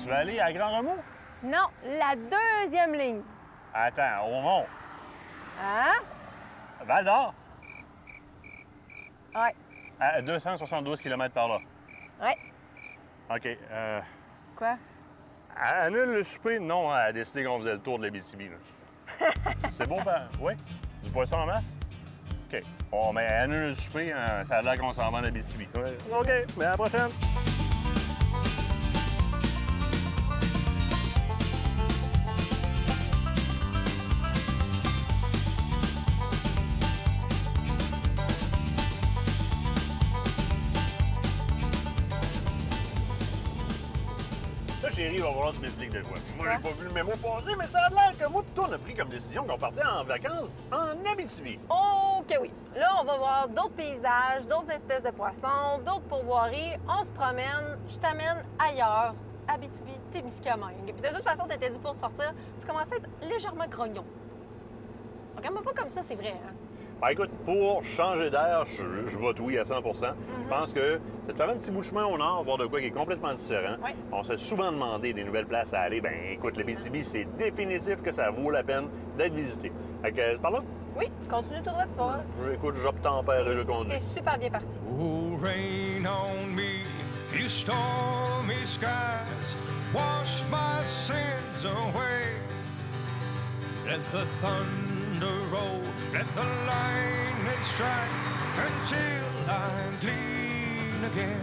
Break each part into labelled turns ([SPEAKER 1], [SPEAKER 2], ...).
[SPEAKER 1] veux aller à Grand Remous?
[SPEAKER 2] Non, la deuxième ligne.
[SPEAKER 1] Attends, au Mont.
[SPEAKER 2] Hein?
[SPEAKER 1] Val-d'Or?
[SPEAKER 2] Ouais.
[SPEAKER 1] À 272 km par là.
[SPEAKER 2] Ouais.
[SPEAKER 1] OK.
[SPEAKER 2] Quoi?
[SPEAKER 1] Annule le souper? Non, elle a décidé qu'on faisait le tour de l'Abitibi. C'est beau, ben? Oui? Du poisson en masse? OK. Bon, mais annule le souper, hein, ça a l'air qu'on s'en va en Abitibi. Ouais. OK, mais à la prochaine. Là, chérie, il va falloir que tu m'expliques de quoi. Moi, j'ai pas vu le mémo passer, mais ça a l'air que moi, tout on a pris comme décision qu'on partait en vacances en Abitibi.
[SPEAKER 2] OK, oui. Là, on va voir d'autres paysages, d'autres espèces de poissons, d'autres pourvoiries. On se promène, je t'amène ailleurs. Abitibi, Témiscamingue. Puis de toute façon, t'étais dû pour sortir. Tu commençais à être légèrement grognon. Regarde-moi pas comme ça, c'est vrai, hein?
[SPEAKER 1] Ben écoute, pour changer d'air, je vote oui à 100 Je pense que de faire un petit bout de chemin au nord, voir de quoi qui est complètement différent.
[SPEAKER 2] Oui.
[SPEAKER 1] On s'est souvent demandé des nouvelles places à aller. Ben écoute, l'Abitibi, c'est définitif que ça vaut la peine d'être visité. Fait que, par là?
[SPEAKER 2] Oui, continue tout droit, tu vas voir.
[SPEAKER 1] Écoute, j'obtempère et je conduis.
[SPEAKER 2] T'es super bien parti.
[SPEAKER 3] Oh, rain on me, you stormy skies, wash my sins away. Let the thunder roll, let the lightning strike, until I'm clean again.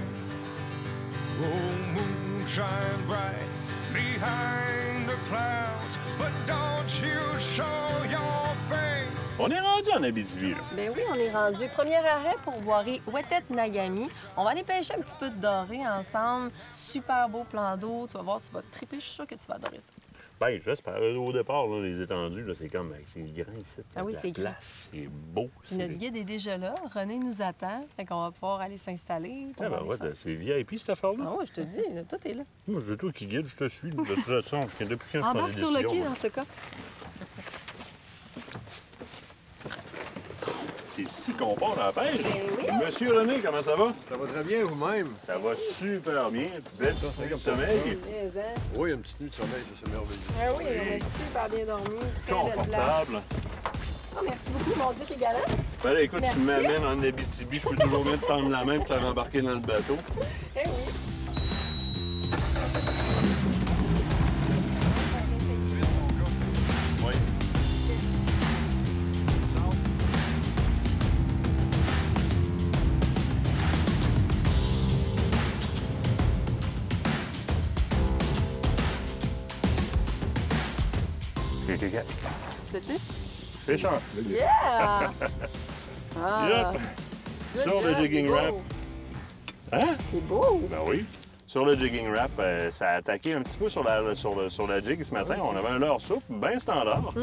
[SPEAKER 3] Oh, moonshine bright behind the clouds, but don't you show your face.
[SPEAKER 1] On est rendu en Abitibi, là.
[SPEAKER 2] Ben oui, on est rendu. Premier arrêt pour voirie Ouettet-Nagami. On va aller pêcher un petit peu de doré ensemble. Super beau plan d'eau. Tu vas voir, tu vas triper. Je suis sûre que tu vas adorer ça.
[SPEAKER 1] Ben, j'espère. Au départ, là, les étendues, là, c'est comme... C'est grand ici.
[SPEAKER 2] Ah oui, c'est grand.
[SPEAKER 1] La place, c'est beau.
[SPEAKER 2] Notre guide est déjà là. René nous attend. Fait qu'on va pouvoir aller s'installer.
[SPEAKER 1] Ah ben ouais, c'est VIP, cette affaire-là.
[SPEAKER 2] Ah oui, je te dis, là, tout est là.
[SPEAKER 1] Moi, je veux toi qui guide, je te suis. De toute façon, depuis quand je prends des
[SPEAKER 2] Embarque sur le
[SPEAKER 1] décisions,
[SPEAKER 2] quai
[SPEAKER 1] moi.
[SPEAKER 2] dans ce cas.
[SPEAKER 1] C'est ici qu'on part à la pêche.
[SPEAKER 2] oui.
[SPEAKER 1] Monsieur René, comment ça va?
[SPEAKER 4] Ça va très bien vous-même.
[SPEAKER 1] Ça va super bien. Belle petite nuit de sommeil.
[SPEAKER 2] Mais, hein?
[SPEAKER 4] Oui, une petite nuit de sommeil, ça c'est merveilleux.
[SPEAKER 2] Ah oui, on a super bien dormi. Très belle place.
[SPEAKER 1] Confortable.
[SPEAKER 2] Oh, merci beaucoup, mon Dieu, t'es galant.
[SPEAKER 1] Ben là, écoute,
[SPEAKER 2] Merci.
[SPEAKER 1] tu m'amènes en Abitibi, je peux toujours bien te tendre la main pour te faire embarquer dans le bateau.
[SPEAKER 2] Eh oui.
[SPEAKER 1] Oui. OK.
[SPEAKER 2] Peux-tu?
[SPEAKER 1] Pêcheur.
[SPEAKER 2] Yeah! Ah,
[SPEAKER 1] Yep.
[SPEAKER 2] good
[SPEAKER 1] Sur le
[SPEAKER 2] job,
[SPEAKER 1] jigging
[SPEAKER 2] t'es
[SPEAKER 1] wrap.
[SPEAKER 2] beau.
[SPEAKER 1] Hein?
[SPEAKER 2] T'es beau.
[SPEAKER 1] Ben oui. Sur le jigging wrap, ça a attaqué un petit peu sur la jig ce matin. On avait un leurre souple, bien standard.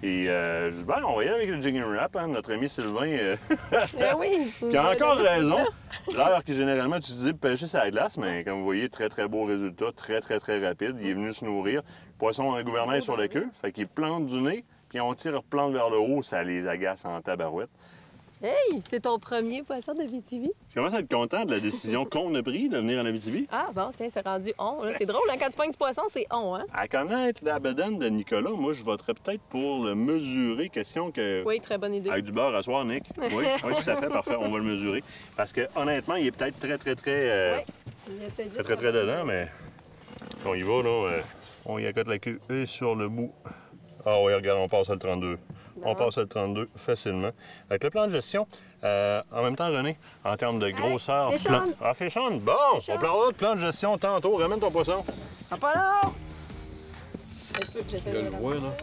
[SPEAKER 1] Puis je dis, ben, on va y aller avec le jigging wrap. Hein. Notre ami Sylvain,
[SPEAKER 2] Eh oui.
[SPEAKER 1] qui a encore
[SPEAKER 2] C'est
[SPEAKER 1] raison.
[SPEAKER 2] ça.
[SPEAKER 1] Leurre qui est généralement utilisé pour pêcher sur la glace, mais comme vous voyez, très, très beau résultat. Très, très, très rapide. Il est venu se nourrir. Le poisson a un gouvernail sur la queue, fait qu'il plante du nez, puis on tire, replante vers le haut. Ça les agace en tabarouette.
[SPEAKER 2] Hey, c'est ton premier poisson de Abitibi?
[SPEAKER 1] Je commence à être content de la décision qu'on a prise de venir en Abitibi.
[SPEAKER 2] Ah bon, tiens, c'est rendu on. là. C'est drôle, hein? Quand tu pognes du poisson, c'est on, hein?
[SPEAKER 1] À connaître la bedaine de Nicolas, moi, je voterais peut-être pour le mesurer. Question que...
[SPEAKER 2] Oui, très bonne idée.
[SPEAKER 1] Avec du beurre à soir, Nick. Oui, oui, ça fait parfait. On va le mesurer. Parce que honnêtement, il est peut-être très, très, très...
[SPEAKER 2] Oui. Il y a peut-être
[SPEAKER 1] Très,
[SPEAKER 2] juste
[SPEAKER 1] très, très dedans, mais... On y va, là. On y accote la queue et sur le bout. Ah oui, regarde, on passe à le 32. On passe à le 32 facilement. Avec le plan de gestion, en même temps, René, en termes de grosseur...
[SPEAKER 2] Féchonne!
[SPEAKER 1] Ah, Féchonne! Bon! On parlera de plan de gestion tantôt. Ramène ton poisson.
[SPEAKER 2] Ah, pas là! J'essaie
[SPEAKER 4] Je le vois, là.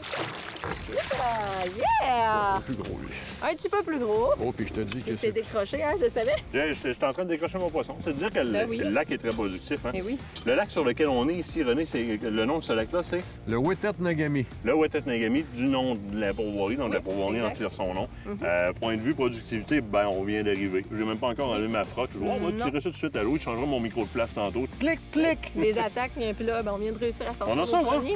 [SPEAKER 2] Ah, yeah!
[SPEAKER 4] Plus gros, lui.
[SPEAKER 2] Un petit peu plus gros.
[SPEAKER 4] Oh, puis je te dis que
[SPEAKER 2] Il s'est
[SPEAKER 4] c'est...
[SPEAKER 2] décroché, hein, je savais.
[SPEAKER 1] Je suis en train de décrocher mon poisson. C'est de dire que
[SPEAKER 2] Ben oui.
[SPEAKER 1] le lac est très productif. Hein?
[SPEAKER 2] Eh oui.
[SPEAKER 1] Le lac sur lequel on est ici, René, c'est le nom de ce lac-là, c'est
[SPEAKER 4] Le Ouettet-Nagami.
[SPEAKER 1] le Ouettet-Nagami, du nom de la pourvoirie. Donc, la pourvoirie en
[SPEAKER 2] exact.
[SPEAKER 1] tire son nom. Point de vue productivité, ben on vient d'arriver. J'ai même pas encore enlevé ma frotte. Je dis, on va
[SPEAKER 2] Non.
[SPEAKER 1] tirer ça tout de suite à l'eau. Il changera mon micro de place tantôt. Clic, clic!
[SPEAKER 2] Les attaques, puis là, ben, on vient de réussir à sortir
[SPEAKER 1] On a
[SPEAKER 2] nos
[SPEAKER 1] ça, hein?
[SPEAKER 2] premiers.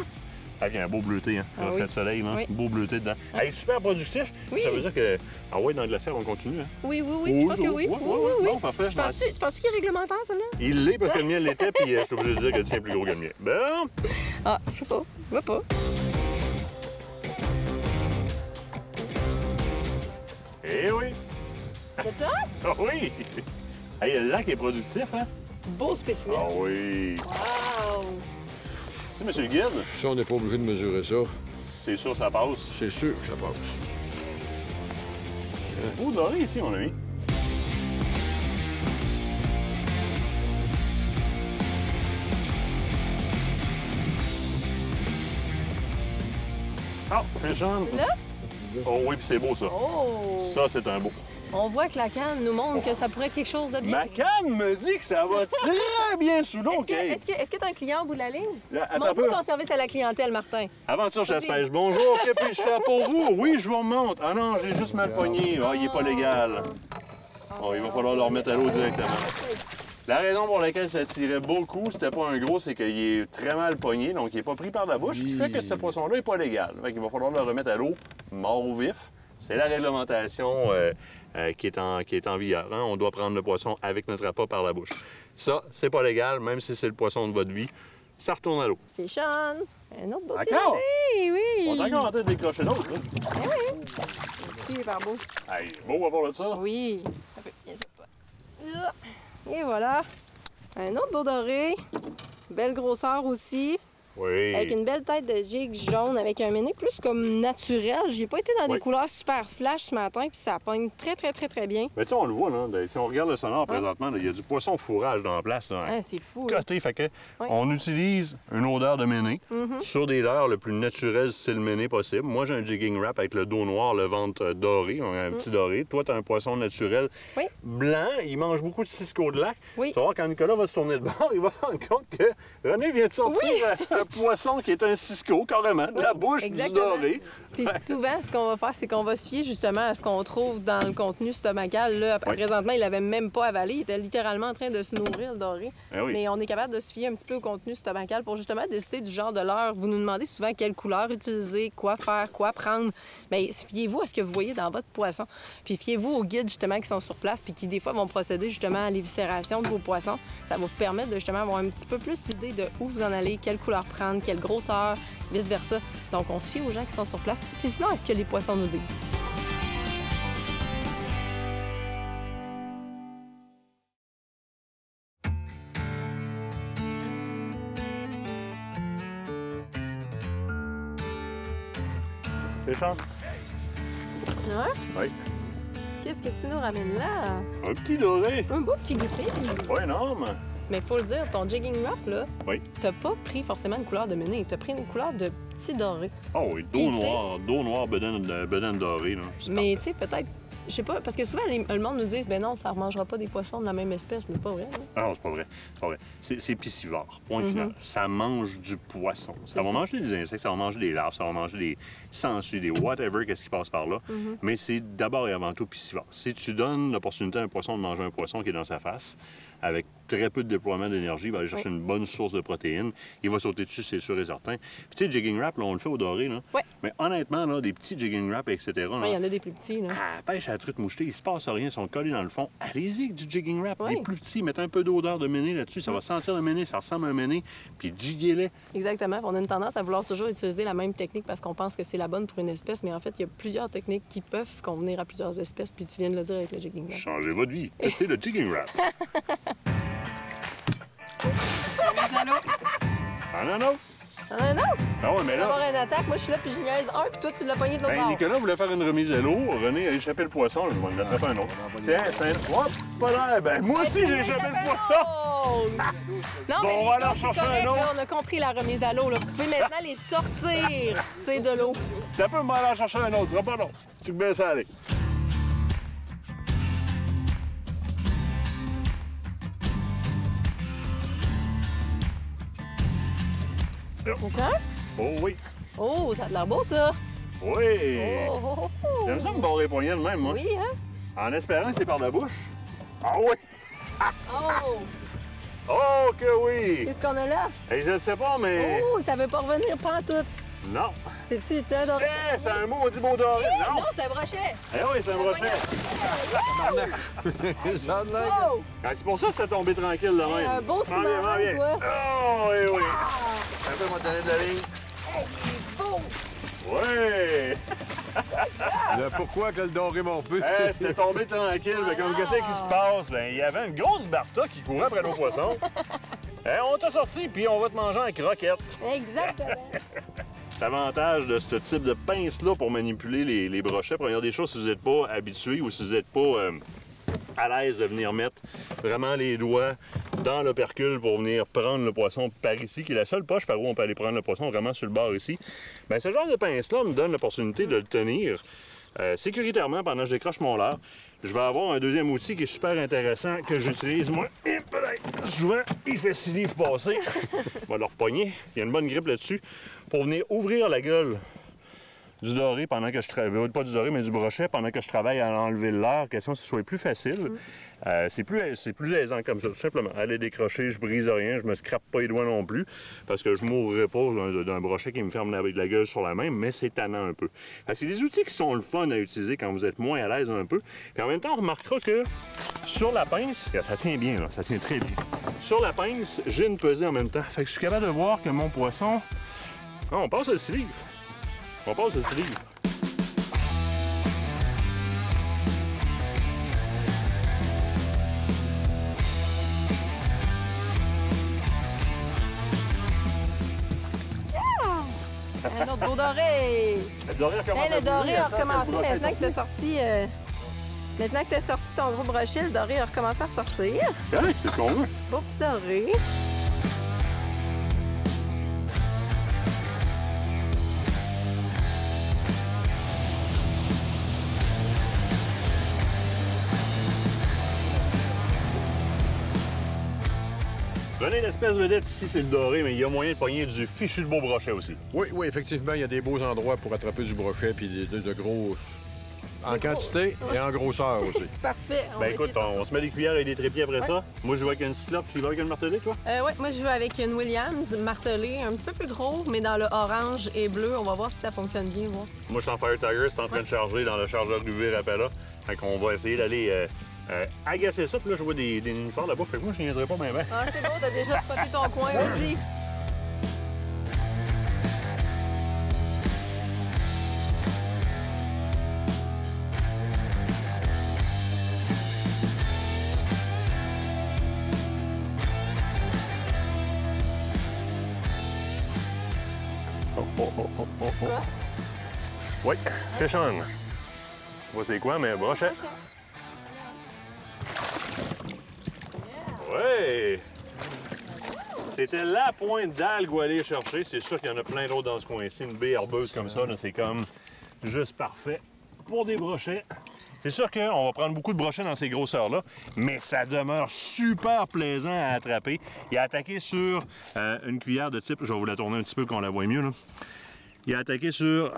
[SPEAKER 1] Ah, puis un beau bleuté, hein.
[SPEAKER 2] Ah,
[SPEAKER 1] Reflet de soleil, là.
[SPEAKER 2] Oui.
[SPEAKER 1] Beau bleuté dedans. Hey, super productif.
[SPEAKER 2] Oui.
[SPEAKER 1] Ça veut dire que. Ah ouais, dans le glaciaire, on continue, hein.
[SPEAKER 2] Oui, je pense que oui. Oui.
[SPEAKER 1] Bon, parfait.
[SPEAKER 2] Tu penses qu'il est réglementaire, celle-là?
[SPEAKER 1] Il l'est parce que le mien l'était, puis je suis obligé de dire que le tien est plus gros que le mien. Bon.
[SPEAKER 2] Ah, je sais pas. Je vois pas.
[SPEAKER 1] Eh oui.
[SPEAKER 2] C'est ça?
[SPEAKER 1] Ah oui. Hey, le lac est productif, hein.
[SPEAKER 2] Beau spécimen.
[SPEAKER 1] Ah oui.
[SPEAKER 2] Wow!
[SPEAKER 1] Si, monsieur le guide,
[SPEAKER 4] Ça, on n'est pas obligé de mesurer ça.
[SPEAKER 1] c'est sûr, ça passe.
[SPEAKER 4] C'est sûr que ça passe.
[SPEAKER 1] Beau doré ici, mon ami. Ah, fish on.
[SPEAKER 2] Là?
[SPEAKER 1] Oh oui, puis c'est beau, ça.
[SPEAKER 2] Oh!
[SPEAKER 1] Ça, c'est un beau.
[SPEAKER 2] On voit que la canne nous montre que ça pourrait être quelque chose de bien.
[SPEAKER 1] Ma canne me dit que ça va très bien sous l'eau, Kate.
[SPEAKER 2] Est-ce que tu as un client au bout de la ligne?
[SPEAKER 1] Là, attends un
[SPEAKER 2] Montre-nous
[SPEAKER 1] peu.
[SPEAKER 2] ton service à la clientèle, Martin.
[SPEAKER 1] Aventure chasse-pêche. Bonjour, que puis-je faire pour vous? Oui, je vous remonte. Ah non, j'ai juste mal pogné. Ah, il est pas légal. Oh, il va falloir le remettre à l'eau directement. La raison pour laquelle ça tirait beaucoup, c'était pas un gros, c'est qu'il est très mal pogné, donc il est pas pris par la bouche, ce qui fait que ce poisson-là est pas légal. Fait qu'il va falloir le remettre à l'eau mort ou vif. C'est la réglementation qui est en vigueur, hein. On doit prendre le poisson avec notre appât par la bouche. Ça, c'est pas légal, même si c'est le poisson de votre vie. Ça retourne à l'eau.
[SPEAKER 2] Fish on. Un autre beau petit
[SPEAKER 1] D'accord.
[SPEAKER 2] doré, oui.
[SPEAKER 1] On est encore en train de décrocher d'autres, là.
[SPEAKER 2] Super beau.
[SPEAKER 1] Hey, beau à voir de ça.
[SPEAKER 2] Oui. Un peu. Viens sur toi. Et voilà. Un autre beau doré. Belle grosseur aussi.
[SPEAKER 1] Oui.
[SPEAKER 2] Avec une belle tête de jig jaune, avec un méné plus comme naturel. J'ai pas été dans
[SPEAKER 1] Oui.
[SPEAKER 2] des couleurs super flash ce matin, puis ça pogne très bien.
[SPEAKER 1] Mais tu sais, on le voit, là. Si on regarde le sonore présentement, là, il y a du poisson fourrage dans la place, là.
[SPEAKER 2] Ah, c'est fou. Là.
[SPEAKER 1] Côté, fait que
[SPEAKER 2] Oui.
[SPEAKER 1] on utilise une odeur de méné sur des leurres le plus naturel style méné possible. Moi, j'ai un jigging wrap avec le dos noir, le ventre doré, on a un petit doré. Toi, tu as un poisson naturel
[SPEAKER 2] Oui.
[SPEAKER 1] blanc. Il mange beaucoup de cisco de lac.
[SPEAKER 2] Oui.
[SPEAKER 1] Tu vas voir, quand Nicolas va se tourner de bord, il va se rendre compte que René vient de sortir un poisson qui est un cisco, carrément, de la bouche
[SPEAKER 2] exactement.
[SPEAKER 1] du doré.
[SPEAKER 2] Puis souvent, ce qu'on va faire, c'est qu'on va se fier justement à ce qu'on trouve dans le contenu stomacal. Là,
[SPEAKER 1] Oui.
[SPEAKER 2] présentement, il l'avait même pas avalé. Il était littéralement en train de se nourrir, le doré.
[SPEAKER 1] Ah oui.
[SPEAKER 2] Mais on est capable de se fier un petit peu au contenu stomacal pour justement décider du genre de l'heure. Vous nous demandez souvent quelle couleur utiliser, quoi faire, quoi prendre. Bien, fiez-vous à ce que vous voyez dans votre poisson. Puis fiez-vous aux guides justement qui sont sur place puis qui des fois vont procéder justement à l'éviscération de vos poissons. Ça va vous permettre de justement avoir un petit peu plus d'idée de où vous en allez, quelle couleur prendre, quelle grosseur, vice-versa. Donc, on se fie aux gens qui sont sur place. Puis sinon, est-ce que les poissons nous disent?
[SPEAKER 1] Féchant.
[SPEAKER 2] Ouais?
[SPEAKER 1] Oui.
[SPEAKER 2] Qu'est-ce que tu nous ramènes là?
[SPEAKER 1] Un petit doré.
[SPEAKER 2] Un beau petit grippé.
[SPEAKER 1] Pas énorme.
[SPEAKER 2] Mais faut le dire, ton jigging wrap, là,
[SPEAKER 1] Oui.
[SPEAKER 2] t'as pas pris forcément une couleur de méné. T'as pris une couleur de petit doré.
[SPEAKER 1] Ah oui,
[SPEAKER 2] Puis,
[SPEAKER 1] dos noir, bedaine dorée, là. C'est
[SPEAKER 2] Mais tu sais, peut-être, je sais pas, parce que souvent, le monde nous dit, ben non, ça ne remangera pas des poissons de la même espèce, mais c'est pas vrai. Là.
[SPEAKER 1] Ah non, c'est pas vrai. C'est pas vrai. C'est piscivore. Point final. Ça mange du poisson. Ça va manger des insectes, ça va manger des larves, ça va manger des sangsues, des whatever, qu'est-ce qui passe par là. Mais c'est d'abord et avant tout piscivore. Si tu donnes l'opportunité à un poisson de manger un poisson qui est dans sa face, avec très peu de déploiement d'énergie, il va aller chercher une bonne source de protéines. Il va sauter dessus, c'est sûr et certain. Puis tu sais, jigging wrap, là, on le fait au doré, là.
[SPEAKER 2] Ouais.
[SPEAKER 1] Mais honnêtement, là, des petits jigging wrap, etc., là,
[SPEAKER 2] Il y en a des plus petits. Là.
[SPEAKER 1] à la pêche à la truite mouchetée, il se passe rien, ils sont collés dans le fond. Allez-y avec du jigging wrap,
[SPEAKER 2] Oui.
[SPEAKER 1] des plus petits, mettez un peu d'odeur de méné là-dessus, ça va sentir le méné, ça ressemble à un méné, puis jiguez-les.
[SPEAKER 2] Exactement. On a une tendance à vouloir toujours utiliser la même technique parce qu'on pense que c'est la bonne pour une espèce, mais en fait, il y a plusieurs techniques qui peuvent convenir à plusieurs espèces, puis tu viens de le dire avec le jigging wrap.
[SPEAKER 1] Changez votre vie, testez le jigging wrap. Ah non, non.
[SPEAKER 2] T'en as un autre?
[SPEAKER 1] Ah ouais, mais
[SPEAKER 2] Tu vas avoir
[SPEAKER 1] là,
[SPEAKER 2] une attaque. Moi, je suis là, puis je niaise un, puis toi, tu l'as pogné de l'autre
[SPEAKER 1] ben,
[SPEAKER 2] bord.
[SPEAKER 1] Nicolas voulait faire une remise à l'eau, René a échappé le poisson, je vais en attraper un autre. Tiens, c'est un... Hop, pas l'air, ben moi aussi j'ai échappé le poisson!
[SPEAKER 2] Non,
[SPEAKER 1] Bon,
[SPEAKER 2] mais
[SPEAKER 1] on va aller en
[SPEAKER 2] c'est
[SPEAKER 1] chercher un
[SPEAKER 2] correct,
[SPEAKER 1] autre.
[SPEAKER 2] là, on a compris la remise à l'eau. Là. Vous pouvez maintenant les sortir, tu sais, de l'eau.
[SPEAKER 1] T'as pas mal à en chercher un autre, ce sera pas long. Tu peux bien ça aller.
[SPEAKER 2] C'est ça?
[SPEAKER 1] Oh oui,
[SPEAKER 2] Oh, ça a l'air beau, ça.
[SPEAKER 1] oui!
[SPEAKER 2] Oh, oh, oh, oh.
[SPEAKER 1] J'aime ça me barrer les poignets de même, moi.
[SPEAKER 2] Oui, hein?
[SPEAKER 1] En espérant que c'est par la bouche. Ah oui!
[SPEAKER 2] Oh!
[SPEAKER 1] Oh que oui!
[SPEAKER 2] Qu'est-ce qu'on a là?
[SPEAKER 1] Et je ne sais pas, mais...
[SPEAKER 2] Oh, ça veut pas revenir pas en tout.
[SPEAKER 1] Non.
[SPEAKER 2] C'est-tu un doré?
[SPEAKER 1] Eh, c'est un maudit beau doré. Non.
[SPEAKER 2] Non, c'est un brochet.
[SPEAKER 1] Eh oui, c'est un brochet.
[SPEAKER 4] Ça a l'air.
[SPEAKER 2] Oh!
[SPEAKER 1] Ah, c'est pour ça que c'est tombé tranquille de même.
[SPEAKER 2] Un beau
[SPEAKER 1] Prends bien,
[SPEAKER 2] sous-marin,
[SPEAKER 1] prends bien.
[SPEAKER 2] toi.
[SPEAKER 1] Oh, oui, oui. Un peu mon donner de la ligne.
[SPEAKER 2] Hey, il est beau!
[SPEAKER 1] Oui.
[SPEAKER 4] Le pourquoi que le doré mon peu?
[SPEAKER 1] Eh, c'était tombé tranquille. Mais comme qu'est-ce qui se passe? Ben, il y avait une grosse Barta qui courait après nos poissons. Eh, on t'a sorti, puis on va te manger en croquette.
[SPEAKER 2] Exactement.
[SPEAKER 1] L'avantage de ce type de pince-là pour manipuler les brochets, première des choses, si vous n'êtes pas habitué ou si vous n'êtes pas à l'aise de venir mettre vraiment les doigts dans l'opercule pour venir prendre le poisson par ici, qui est la seule poche par où on peut aller prendre le poisson, vraiment sur le bord ici, bien, ce genre de pince-là me donne l'opportunité de le tenir sécuritairement pendant que je décroche mon leurre. Je vais avoir un deuxième outil qui est super intéressant que j'utilise, moi. Et souvent, il fait 6 livres passer. On va le repogner. Il y a une bonne grippe là-dessus pour venir ouvrir la gueule du doré pendant que je travaille, pas du doré, mais du brochet pendant que je travaille à enlever le leurre, question que ce soit plus facile. C'est plus aisant comme ça, tout simplement. Aller décrocher, je brise rien, je me scrape pas les doigts non plus, parce que je mourrais pas d'un brochet qui me ferme avec la gueule sur la main, mais c'est tannant un peu. C'est des outils qui sont le fun à utiliser quand vous êtes moins à l'aise un peu. Puis en même temps, on remarquera que sur la pince, ça tient bien, là, ça tient très bien. Sur la pince, j'ai une pesée en même temps. Fait que je suis capable de voir que mon poisson... Oh, on passe à 6 livres. On passe à 6 livres.
[SPEAKER 2] Un autre beau doré.
[SPEAKER 1] Le doré a commencé
[SPEAKER 2] Le doré a
[SPEAKER 1] à bouger,
[SPEAKER 2] recommencé
[SPEAKER 1] le
[SPEAKER 2] maintenant que tu as sorti. Maintenant que tu as sorti ton gros brochet, le doré a recommencé à ressortir.
[SPEAKER 1] C'est correct, c'est ce qu'on veut.
[SPEAKER 2] Beau petit doré.
[SPEAKER 1] Venez l'espèce vedette ici, c'est le doré, mais il y a moyen de pogner du fichu de beau brochet aussi.
[SPEAKER 4] Oui, oui, effectivement, il y a des beaux endroits pour attraper du brochet puis de gros. En quantité et en grosseur aussi.
[SPEAKER 2] Parfait.
[SPEAKER 1] Ben écoute, on se met des cuillères et des trépieds après ça. Moi, je joue avec une cyclope, tu vas avec une martelée, toi?
[SPEAKER 2] Oui, moi je joue avec une Williams martelée, un petit peu plus gros, mais dans le orange et bleu. On va voir si ça fonctionne bien. Moi,
[SPEAKER 1] Moi, je suis en Fire Tiger, c'est en train de charger dans le chargeur UV Rapala. Fait qu'on va essayer d'aller agacer ça. Puis là, je vois des uniformes là-bas. Fait que moi, je niaiserai pas bien.
[SPEAKER 2] Ah, c'est beau, t'as déjà spoté ton coin, vas-y.
[SPEAKER 1] Oui, fish on. Je sais pas c'est quoi, mais brochet. Oui! C'était la pointe d'algue où aller chercher. C'est sûr qu'il y en a plein d'autres dans ce coin-ci. Une baie herbeuse comme ça, c'est comme juste parfait pour des brochets. C'est sûr qu'on va prendre beaucoup de brochets dans ces grosseurs-là, mais ça demeure super plaisant à attraper. Il a attaqué sur une cuillère de type, je vais vous la tourner un petit peu qu'on la voit mieux, là. Il a attaqué sur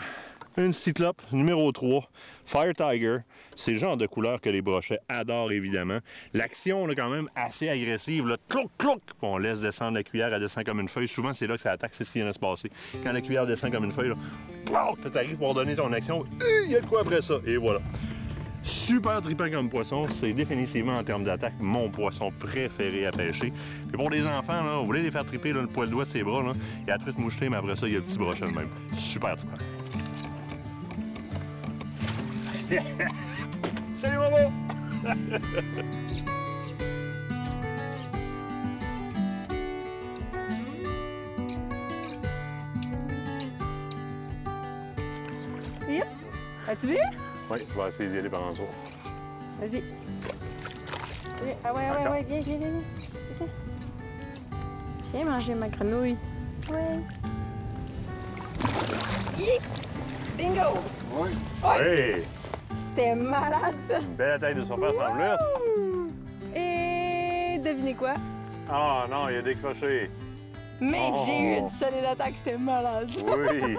[SPEAKER 1] une cyclope numéro 3, Fire Tiger. C'est le genre de couleur que les brochets adorent, évidemment. L'action, là, quand même, assez agressive. Là, clouc, clouc! On laisse descendre la cuillère, elle descend comme une feuille. Souvent, c'est là que ça attaque, c'est ce qui vient de se passer. Quand la cuillère descend comme une feuille, là, tu arrives pour donner ton action. Il y a de quoi après ça. Et voilà. Super trippant comme poisson. C'est définitivement, en termes d'attaque, mon poisson préféré à pêcher. Puis pour les enfants, là, vous voulez les faire tripper là, le poil de doigt de ses bras, là, il y a la truite mouchetée, mais après ça, il y a le petit brochet de même. Super trippant. Salut, mon beau!
[SPEAKER 2] Yep. As-tu vu?
[SPEAKER 1] Oui, je vais essayer d'y aller par en dessous.
[SPEAKER 2] Vas-y. Ah ouais, viens. Viens manger ma grenouille. Ouais. Bingo!
[SPEAKER 4] Oui.
[SPEAKER 1] Hey!
[SPEAKER 2] C'était malade, ça!
[SPEAKER 1] Une belle attaque de surface en plus.
[SPEAKER 2] Ouh! Et devinez quoi?
[SPEAKER 1] Ah non, il a décroché.
[SPEAKER 2] Mec,
[SPEAKER 1] Oh!
[SPEAKER 2] j'ai eu une solide attaque, c'était malade.
[SPEAKER 1] Oui!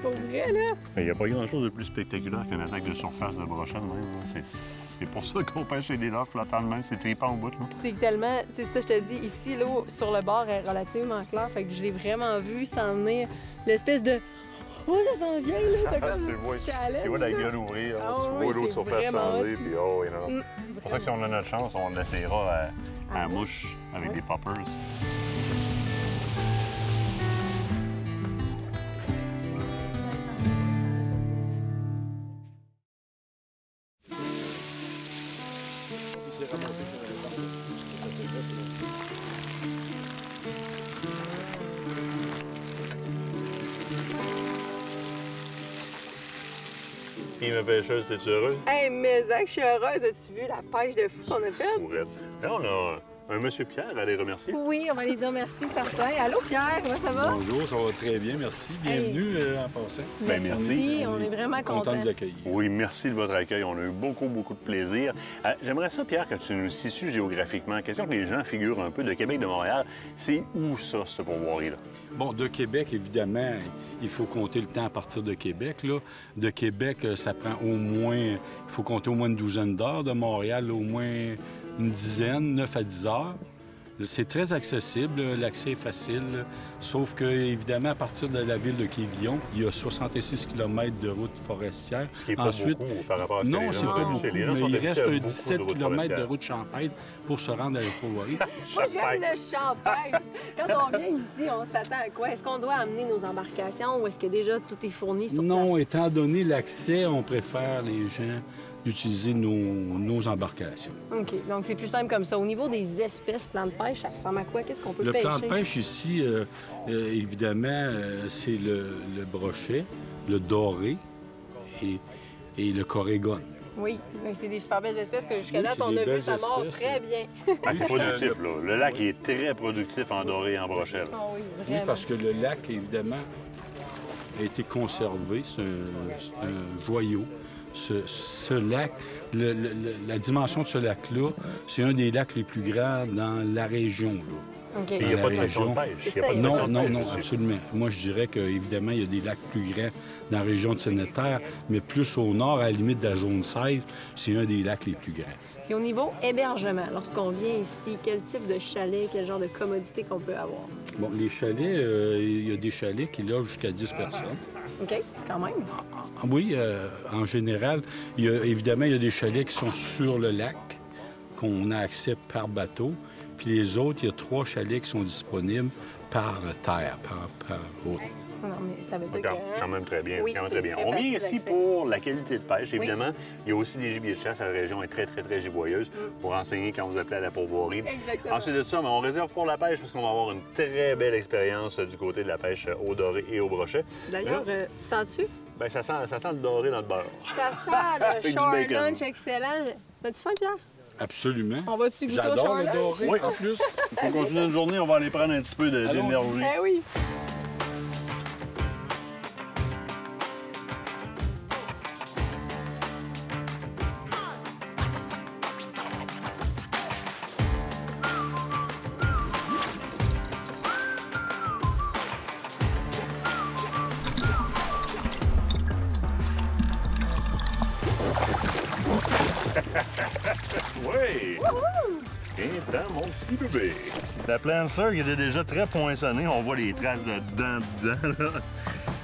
[SPEAKER 2] Pour vrai, là.
[SPEAKER 1] Mais il n'y a pas grand-chose de plus spectaculaire qu'une attaque de surface de brochet de même. Là. C'est pour ça qu'on pêche chez des leurres flottants de même. C'est trippant au bout. Là.
[SPEAKER 2] C'est tellement, tu sais, ça, je te dis, ici, l'eau sur le bord est relativement claire. Fait que je l'ai vraiment vu s'en venir l'espèce de Oh, ça s'en vient, là! T'as comme
[SPEAKER 1] Tu
[SPEAKER 2] un
[SPEAKER 1] le vois,
[SPEAKER 2] petit challenge.
[SPEAKER 1] tu vois la
[SPEAKER 2] là.
[SPEAKER 1] gueule ouvrir,
[SPEAKER 2] Ah
[SPEAKER 1] tu
[SPEAKER 2] oui,
[SPEAKER 1] vois l'autre
[SPEAKER 2] c'est
[SPEAKER 1] se faire
[SPEAKER 2] vraiment
[SPEAKER 1] changer,
[SPEAKER 2] hot.
[SPEAKER 1] puis oh, you know.
[SPEAKER 2] Mm.
[SPEAKER 1] C'est pour ça que si on a notre chance, on l'essayera à la mouche avec
[SPEAKER 2] Ouais.
[SPEAKER 1] des poppers. Et ma pêcheuse, t'es-tu heureuse?
[SPEAKER 2] Hey, mais Zach, je suis heureuse. As-tu vu la pêche de fou qu'on a faite?
[SPEAKER 1] Pourrette. Là, on a un monsieur Pierre à les remercier.
[SPEAKER 2] Oui, on va lui dire merci, certain. Allô, Pierre, comment ça va?
[SPEAKER 5] Bonjour, ça va très bien, merci. Bienvenue en passant.
[SPEAKER 1] Ben, merci.
[SPEAKER 2] On est vraiment
[SPEAKER 5] Content
[SPEAKER 2] contents.
[SPEAKER 5] de l'accueillir.
[SPEAKER 1] Oui, merci de votre accueil. On a eu beaucoup de plaisir. J'aimerais ça, Pierre, que tu nous situes géographiquement. Question que les gens figurent un peu de Québec, de Montréal. C'est où ça, ce pourvoirie-là?
[SPEAKER 5] Bon, de Québec, évidemment, il faut compter le temps à partir de Québec. Là. De Québec, ça prend au moins, il faut compter au moins une douzaine d'heures. De Montréal, au moins une dizaine, 9 à 10 heures. C'est très accessible, l'accès est facile, sauf que, évidemment, à partir de la ville de Quévillon, il y a 66 km de route forestière.
[SPEAKER 1] Ce qui est pas beaucoup par rapport à ce que
[SPEAKER 5] Non,
[SPEAKER 1] les
[SPEAKER 5] c'est
[SPEAKER 1] gens
[SPEAKER 5] pas
[SPEAKER 1] ont
[SPEAKER 5] beaucoup,
[SPEAKER 1] habitués. Les gens
[SPEAKER 5] mais
[SPEAKER 1] sont
[SPEAKER 5] il
[SPEAKER 1] habitués
[SPEAKER 5] reste
[SPEAKER 1] à
[SPEAKER 5] un
[SPEAKER 1] beaucoup
[SPEAKER 5] 17
[SPEAKER 1] de routes
[SPEAKER 5] km de
[SPEAKER 1] forestières.
[SPEAKER 5] route champêtre pour se rendre à la pourvoirie.
[SPEAKER 2] Moi, j'aime le champagne. Quand on vient ici, on s'attend à quoi? Est-ce qu'on doit amener nos embarcations ou est-ce que déjà tout est fourni sur
[SPEAKER 5] Non,
[SPEAKER 2] place?
[SPEAKER 5] étant donné l'accès, on préfère les gens d'utiliser nos embarcations.
[SPEAKER 2] OK, donc c'est plus simple comme ça. Au niveau des espèces, plans de pêche, ça ressemble à quoi? Qu'est-ce qu'on peut
[SPEAKER 5] Le
[SPEAKER 2] pêcher?
[SPEAKER 5] plan de pêche ici, évidemment, c'est le brochet, le doré et le corégone.
[SPEAKER 2] Oui, mais c'est des super belles espèces que jusqu'à
[SPEAKER 5] Oui,
[SPEAKER 2] date,
[SPEAKER 5] c'est
[SPEAKER 2] on
[SPEAKER 5] des
[SPEAKER 2] a vu
[SPEAKER 5] belles
[SPEAKER 2] ça mord
[SPEAKER 5] espèces.
[SPEAKER 2] très bien.
[SPEAKER 1] C'est productif, là. Le lac est très productif en doré et en brochette.
[SPEAKER 2] Oh oui,
[SPEAKER 5] Oui,
[SPEAKER 2] vraiment.
[SPEAKER 5] parce que le lac, évidemment, a été conservé. C'est un joyau. Ce lac, la dimension de ce lac-là, c'est un des lacs les plus grands dans la région. Là.
[SPEAKER 2] OK.
[SPEAKER 1] Et il n'y a
[SPEAKER 5] Dans
[SPEAKER 1] pas de
[SPEAKER 5] la
[SPEAKER 1] station de
[SPEAKER 5] région.
[SPEAKER 1] pêche.
[SPEAKER 2] C'est
[SPEAKER 1] Il y a pas de
[SPEAKER 2] ça,
[SPEAKER 5] Non,
[SPEAKER 1] station de
[SPEAKER 5] non,
[SPEAKER 1] pêche
[SPEAKER 5] non,
[SPEAKER 1] ici.
[SPEAKER 5] absolument. Moi, je dirais qu'évidemment, il y a des lacs plus grands dans la région de Sénéterre, mais plus au nord, à la limite de la zone 16, c'est un des lacs les plus grands.
[SPEAKER 2] Puis au niveau hébergement, lorsqu'on vient ici, quel type de chalet, quel genre de commodité qu'on peut avoir?
[SPEAKER 5] Bon, les chalets, il y a des chalets qui logent jusqu'à 10 personnes.
[SPEAKER 2] OK, quand même.
[SPEAKER 5] Oui, en général, évidemment, il y a des chalets qui sont sur le lac, qu'on a accès par bateau. Puis les autres, il y a 3 chalets qui sont disponibles par terre, par route.
[SPEAKER 2] Non, mais ça veut dire que...
[SPEAKER 1] Quand même très bien.
[SPEAKER 2] Oui,
[SPEAKER 1] quand même
[SPEAKER 2] c'est
[SPEAKER 1] très bien.
[SPEAKER 2] très
[SPEAKER 1] On vient
[SPEAKER 2] facile
[SPEAKER 1] ici
[SPEAKER 2] d'accès.
[SPEAKER 1] pour la qualité de pêche, évidemment. Il y a aussi des gibiers de chasse. La région est très giboyeuse pour enseigner quand vous appelez à la pourvoirie.
[SPEAKER 2] Exactement.
[SPEAKER 1] Ensuite de ça, on réserve pour la pêche parce qu'on va avoir une très belle expérience du côté de la pêche au doré et au brochet.
[SPEAKER 2] D'ailleurs, tu sens-tu?
[SPEAKER 1] Ben, ça sent le doré dans le beurre.
[SPEAKER 2] Ça sent
[SPEAKER 1] Avec
[SPEAKER 2] le
[SPEAKER 1] du
[SPEAKER 2] short
[SPEAKER 1] bacon.
[SPEAKER 2] lunch excellent. As-tu faim, Pierre?
[SPEAKER 5] Absolument.
[SPEAKER 2] On va-tu goûter au
[SPEAKER 5] J'adore
[SPEAKER 2] short
[SPEAKER 5] le
[SPEAKER 2] lunch?
[SPEAKER 5] doré,
[SPEAKER 1] Oui.
[SPEAKER 5] en plus.
[SPEAKER 1] Il faut continuer une journée, on va aller prendre un petit peu d'énergie.
[SPEAKER 2] Eh oui.
[SPEAKER 1] Oui! Viens-t'en, mon petit bébé. La Plancer qui était déjà très poinçonnée, on voit les traces de dents dedans, là.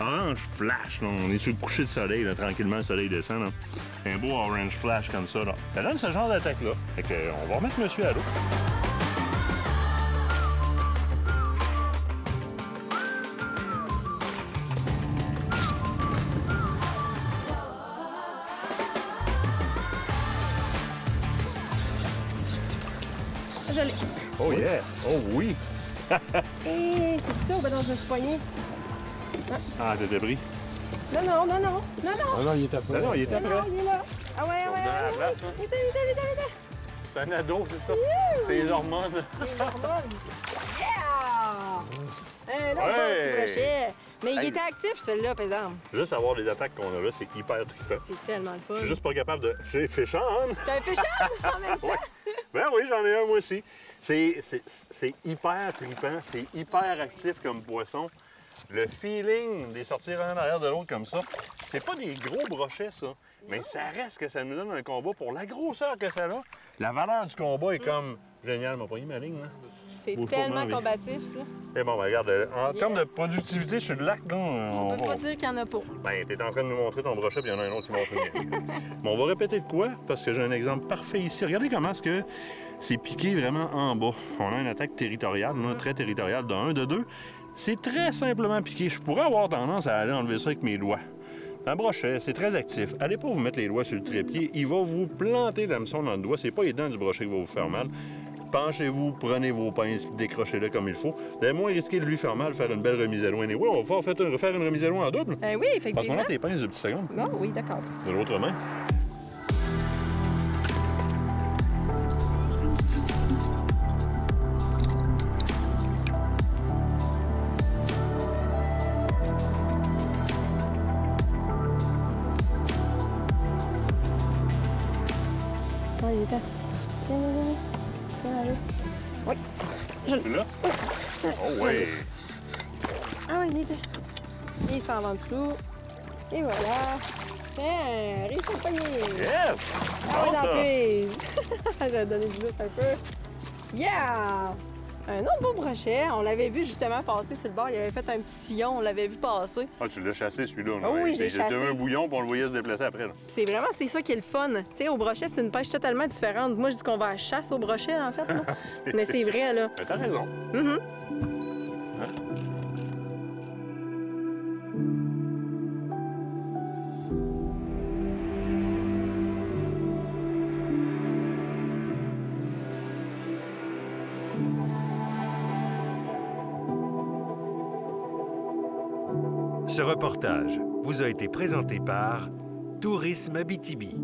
[SPEAKER 1] Orange flash, là. On est sur le coucher de soleil, là. Tranquillement, le soleil descend, là. Un beau orange flash comme ça, là. Ça donne ce genre d'attaque-là. Fait que, on va remettre monsieur à l'eau.
[SPEAKER 2] Je l'ai.
[SPEAKER 1] Oh yeah! Oh oui!
[SPEAKER 2] Hé, c'est ça ou ben non, je me suis poignée?
[SPEAKER 1] Ah, t'étais pris?
[SPEAKER 2] Non, non, non, non, non, non.
[SPEAKER 5] Ah non, il est après.
[SPEAKER 1] Non, il est
[SPEAKER 2] Non,
[SPEAKER 1] après.
[SPEAKER 2] non, il est là. Ah ouais,
[SPEAKER 1] On est à la place, hein?
[SPEAKER 2] Il était.
[SPEAKER 1] C'est un ado, c'est ça? C'est les hormones.
[SPEAKER 2] Les hormones. Yeah! Un autre
[SPEAKER 1] Ouais!
[SPEAKER 2] petit brochet. Mais il
[SPEAKER 1] Hey.
[SPEAKER 2] était actif, celui-là, par exemple.
[SPEAKER 1] Juste avoir les attaques qu'on a là, c'est hyper trippant.
[SPEAKER 2] C'est tellement le fun.
[SPEAKER 1] Je suis juste pas capable de... J'ai fait Sean!
[SPEAKER 2] T'as un fichage en même temps?
[SPEAKER 1] Ben oui, j'en ai un moi aussi. C'est hyper trippant, c'est hyper actif comme poisson. Le feeling des sortir un en arrière de l'autre comme ça, c'est pas des gros brochets, ça. Mais ça reste que ça nous donne un combat pour la grosseur que ça a. La valeur du combat est comme génial. M'a pris ma ligne, là.
[SPEAKER 2] C'est
[SPEAKER 1] Bouge pas,
[SPEAKER 2] tellement
[SPEAKER 1] maman, oui.
[SPEAKER 2] combatif, là.
[SPEAKER 1] Et bon, ben, regarde, en
[SPEAKER 2] Yes.
[SPEAKER 1] termes de productivité sur le lac, là,
[SPEAKER 2] On peut pas dire qu'il y en a pas.
[SPEAKER 1] Ben, t'es en train de nous montrer ton brochet, puis il y en a un autre qui montre rien. Mais on va répéter de quoi? Parce que j'ai un exemple parfait ici. Regardez comment est-ce que c'est piqué vraiment en bas. On a une attaque territoriale, là, très territoriale, de 1, de 2. C'est très simplement piqué. Je pourrais avoir tendance à aller enlever ça avec mes doigts. Un brochet, c'est très actif. Allez pas vous mettre les doigts sur le trépied. Il va vous planter l'hameçon dans le doigt. C'est pas les dents du brochet qui va vous faire mal. Penchez-vous, prenez vos pinces, puis décrochez-le comme il faut. Vous allez moins risquer de lui faire mal, faire une belle remise à loin. Et oui, on va pouvoir faire une remise à loin en double.
[SPEAKER 2] Oui,
[SPEAKER 1] Passe-moi
[SPEAKER 2] effectivement.
[SPEAKER 1] là tes pinces de petites secondes.
[SPEAKER 2] Bon, oui, d'accord.
[SPEAKER 1] De l'autre main.
[SPEAKER 2] Ah, il est temps. Viens, viens, viens. Viens, allez. Oui.
[SPEAKER 1] Là? Oh, ouais.
[SPEAKER 2] Ah oui, il est temps. Il s'en va de flou. Et voilà. Tiens, réussi à pogner.
[SPEAKER 1] Yes!
[SPEAKER 2] Ah,
[SPEAKER 1] Bon,
[SPEAKER 2] on
[SPEAKER 1] ça.
[SPEAKER 2] prise. J'ai donné du lousse un peu. Yeah! Un autre beau brochet. On l'avait vu justement passer sur le bord. Il avait fait un petit sillon. On l'avait vu passer.
[SPEAKER 1] Ah, tu l'as chassé, celui-là.
[SPEAKER 2] Ah oui, je l'ai
[SPEAKER 1] C'était
[SPEAKER 2] chassé.
[SPEAKER 1] un bouillon, puis on le voyait se déplacer après. Là.
[SPEAKER 2] C'est ça qui est le fun. Tu sais, au brochet, c'est une pêche totalement différente. Moi, je dis qu'on va à la chasse au brochet, en fait. Là. Mais c'est vrai, là.
[SPEAKER 1] Mais t'as raison.
[SPEAKER 2] Mhm.
[SPEAKER 6] Ce reportage vous a été présenté par Tourisme Abitibi.